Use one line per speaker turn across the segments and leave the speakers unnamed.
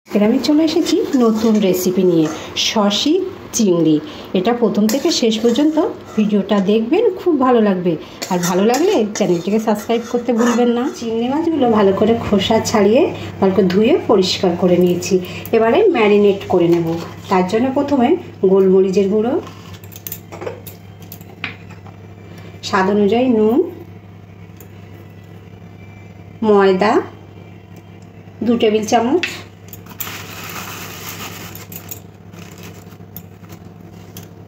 এর আমি চলে এসেছি নতুন রেসিপি নিয়ে, শশি চিংড়ি। এটা প্রথম থেকে শেষ পর্যন্ত ভিডিওটা দেখবেন, খুব ভালো লাগবে। আর ভালো লাগলে চ্যানেলটিকে সাবস্ক্রাইব করতে ভুলবেন না। চিংড়ি মাছগুলো ভালো করে খোসা ছাড়িয়ে ভালো করে ধুয়ে পরিষ্কার করে নিয়েছি। এবারে ম্যারিনেট করে নেব। তার জন্য প্রথমে গোলমরিচের গুঁড়ো, স্বাদ অনুযায়ী নুন, ময়দা 2 টেবিল চামচ,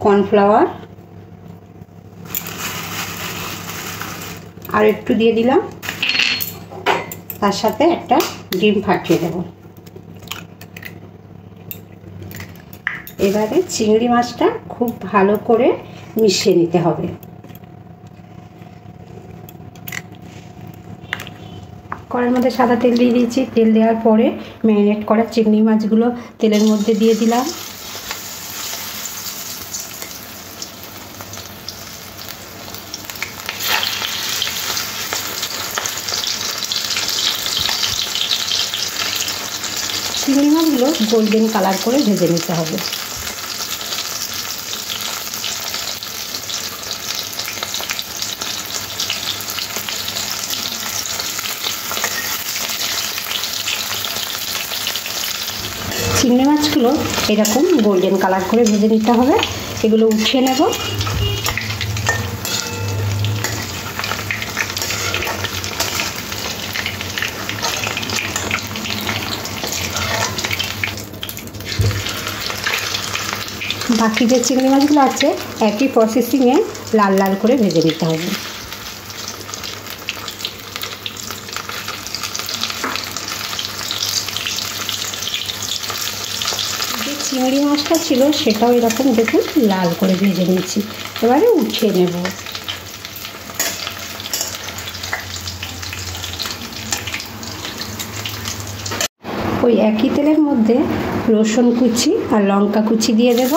কর্নফ্লাওয়ার আর একটু দিয়ে দিলাম, তার সাথে একটা ডিম ফাটিয়ে দেব। এবারে চিংড়ি মাছটা খুব ভালো করে মিশিয়ে নিতে হবে। কড়াইয়ের মধ্যে সাদা তেল দিয়ে দিয়েছি। তেল দেওয়ার পরে ম্যারিনেট করা চিংড়ি মাছগুলো তেলের মধ্যে দিয়ে দিলাম। চিংড়ি মাছগুলো গোল্ডেন কালার করে ভেজে নিতে হবে। চিংড়ি মাছগুলো এরকম গোল্ডেন কালার করে ভেজে নিতে হবে। এগুলো উঠিয়ে নেব। বাকি যে চিংড়ি মাছগুলো আছে একই প্রসেসিংয়ে লাল লাল করে ভেজে নিতে হবে। যে চিংড়ি মাছটা ছিল সেটাও এরকম দেখুন লাল করে ভেজে নিয়েছি। এবারে উঠিয়ে নেব। ওই একই তেলের মধ্যে রসুন কুচি আর লঙ্কা কুচি দিয়ে দেব।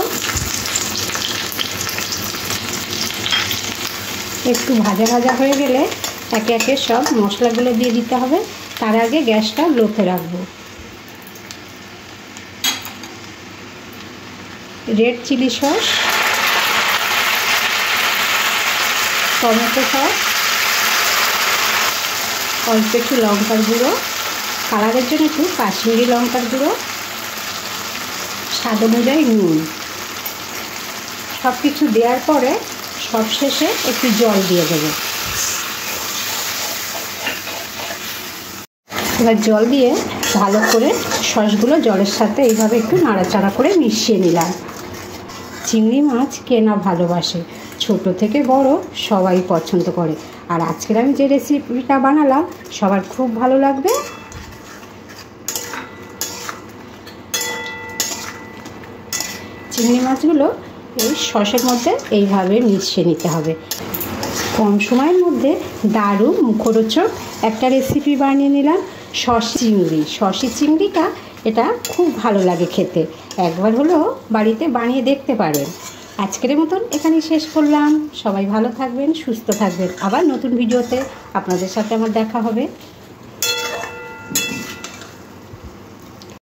একটু ভাজা ভাজা হয়ে গেলে একে একে সব মশলাগুলো দিয়ে দিতে হবে। তার আগে গ্যাসটা লোতে রাখবো। Red chilli sauce, tomato sauce, অল্প একটু লঙ্কার গুঁড়ো, কালারের জন্য একটু কাশ্মীরি লঙ্কার গুঁড়ো, স্বাদ অনুযায়ী নুন। সব কিছু দেওয়ার পরে সবশেষে একটু জল দিয়ে দেবো। এবার জল দিয়ে ভালো করে সসগুলো জলের সাথে এইভাবে একটু নাড়াচাড়া করে মিশিয়ে নিলাম। চিংড়ি মাছ কে না ভালোবাসে, ছোট থেকে বড় সবাই পছন্দ করে। আর আজকের আমি যে রেসিপিটা বানালাম সবার খুব ভালো লাগবে। চিংড়ি মাছগুলো এই সসের মধ্যে এইভাবে মিশিয়ে নিতে হবে। কম সময়ের মধ্যে দারুণ মুখরোচক একটা রেসিপি বানিয়ে নিলাম, শশি চিংড়ি। শশি চিংড়িটা এটা খুব ভালো লাগে খেতে। একবার হলেও বাড়িতে বানিয়ে দেখতে পারেন। আজকের মতন এখানেই শেষ করলাম। সবাই ভালো থাকবেন, সুস্থ থাকবেন। আবার নতুন ভিডিওতে আপনাদের সাথে আমার দেখা হবে।